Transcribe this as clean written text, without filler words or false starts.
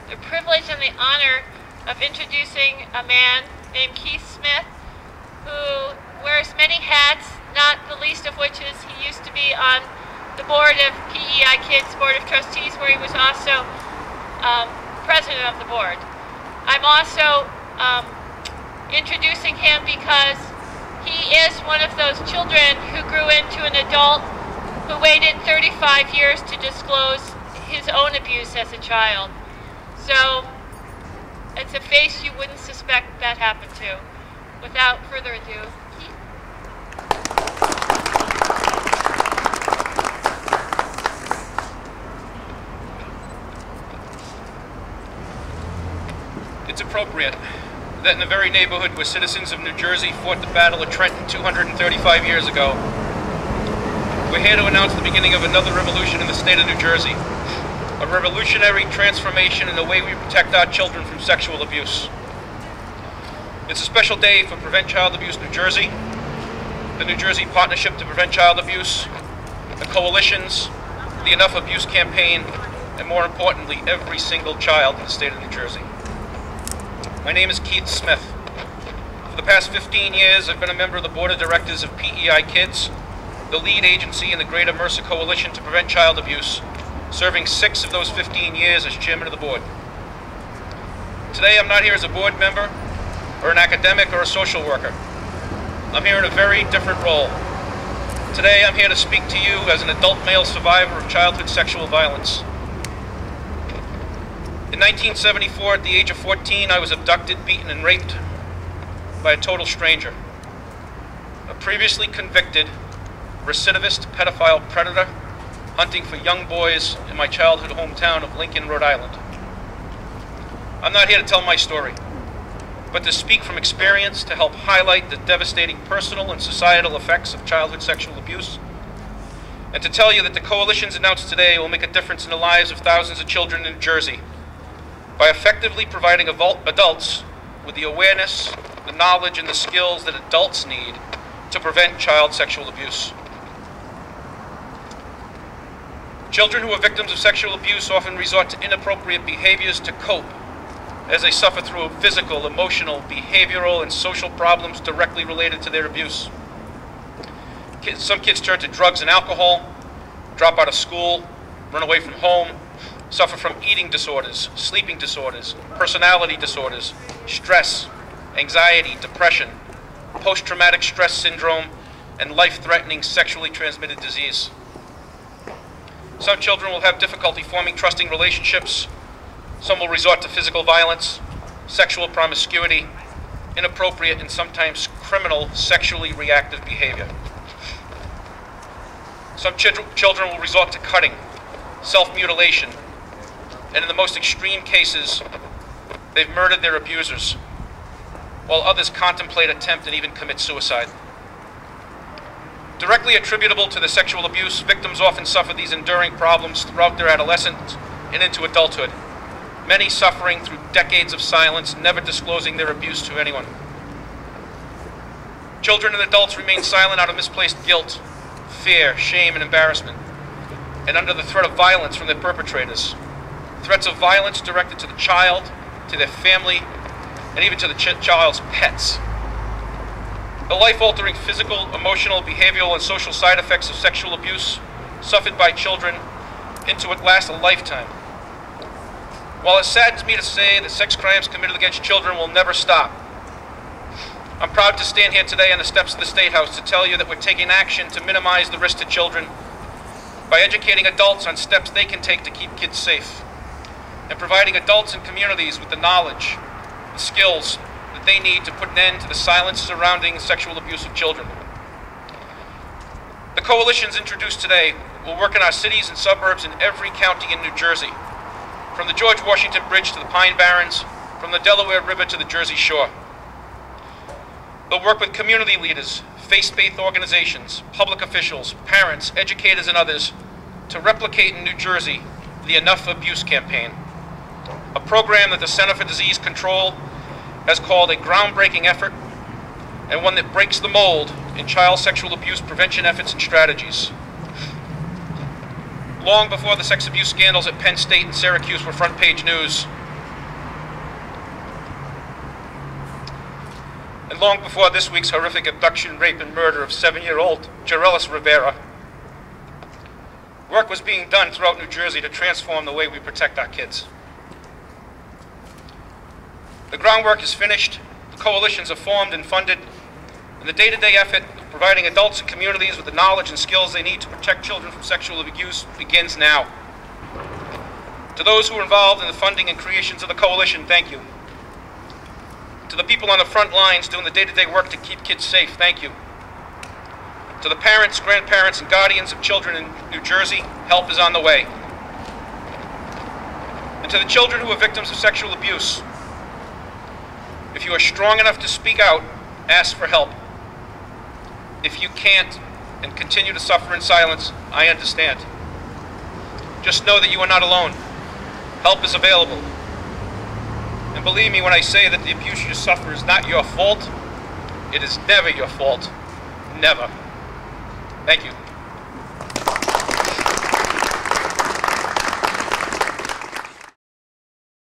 the privilege and the honor of introducing a man named Keith Smith, who wears many hats, not the least of which is he used to be on the board of PEI Kids Board of Trustees, where he was also president of the board. I'm also introducing him because he is one of those children who grew into an adult who waited 35 years to disclose his own abuse as a child. So it's a face you wouldn't suspect that happened to. Without further ado, Keith. It's appropriate that in the very neighborhood where citizens of New Jersey fought the Battle of Trenton 235 years ago, we're here to announce the beginning of another revolution in the state of New Jersey. A revolutionary transformation in the way we protect our children from sexual abuse. It's a special day for Prevent Child Abuse New Jersey, the New Jersey Partnership to Prevent Child Abuse, the coalitions, the Enough Abuse campaign, and more importantly, every single child in the state of New Jersey. My name is Keith Smith. For the past 15 years, I've been a member of the Board of Directors of PEI Kids, the lead agency in the Greater Mercer Coalition to Prevent Child Abuse, serving 6 of those 15 years as chairman of the board. Today, I'm not here as a board member, or an academic, or a social worker. I'm here in a very different role. Today, I'm here to speak to you as an adult male survivor of childhood sexual violence. In 1974, at the age of 14, I was abducted, beaten, and raped by a total stranger. A previously convicted, recidivist pedophile predator hunting for young boys in my childhood hometown of Lincoln, Rhode Island. I'm not here to tell my story, but to speak from experience to help highlight the devastating personal and societal effects of childhood sexual abuse, and to tell you that the coalitions announced today will make a difference in the lives of thousands of children in New Jersey by effectively providing adults with the awareness, the knowledge, and the skills that adults need to prevent child sexual abuse. Children who are victims of sexual abuse often resort to inappropriate behaviors to cope as they suffer through physical, emotional, behavioral, and social problems directly related to their abuse. Some kids turn to drugs and alcohol, drop out of school, run away from home, suffer from eating disorders, sleeping disorders, personality disorders, stress, anxiety, depression, post-traumatic stress syndrome, and life-threatening sexually transmitted disease. Some children will have difficulty forming trusting relationships. Some will resort to physical violence, sexual promiscuity, inappropriate and sometimes criminal sexually reactive behavior. Some children will resort to cutting, self-mutilation, and in the most extreme cases, they've murdered their abusers, while others contemplate, attempt, and even commit suicide. Directly attributable to the sexual abuse, victims often suffer these enduring problems throughout their adolescence and into adulthood, many suffering through decades of silence, never disclosing their abuse to anyone. Children and adults remain silent out of misplaced guilt, fear, shame, and embarrassment, and under the threat of violence from their perpetrators. Threats of violence directed to the child, to their family, and even to the child's pets. The life-altering physical, emotional, behavioral, and social side effects of sexual abuse suffered by children into at last a lifetime. While it saddens me to say that sex crimes committed against children will never stop, I'm proud to stand here today on the steps of the State House to tell you that we're taking action to minimize the risk to children by educating adults on steps they can take to keep kids safe, and providing adults and communities with the knowledge, the skills that they need to put an end to the silence surrounding sexual abuse of children. The coalitions introduced today will work in our cities and suburbs in every county in New Jersey, from the George Washington Bridge to the Pine Barrens, from the Delaware River to the Jersey Shore. They'll work with community leaders, faith-based organizations, public officials, parents, educators, and others to replicate in New Jersey the Enough Abuse campaign, a program that the Center for Disease Control has called a groundbreaking effort and one that breaks the mold in child sexual abuse prevention efforts and strategies. Long before the sex abuse scandals at Penn State and Syracuse were front-page news, and long before this week's horrific abduction, rape, and murder of 7-year-old Jarelis Rivera. Work was being done throughout New Jersey to transform the way we protect our kids. The groundwork is finished, the coalitions are formed and funded, and the day-to-day effort of providing adults and communities with the knowledge and skills they need to protect children from sexual abuse begins now. To those who were involved in the funding and creations of the coalition, thank you. To the people on the front lines doing the day-to-day work to keep kids safe, thank you. To the parents, grandparents, and guardians of children in New Jersey, help is on the way. And to the children who are victims of sexual abuse, if you are strong enough to speak out, ask for help. If you can't and continue to suffer in silence, I understand. Just know that you are not alone. Help is available. And believe me when I say that the abuse you suffer is not your fault. It is never your fault. Never. Thank you.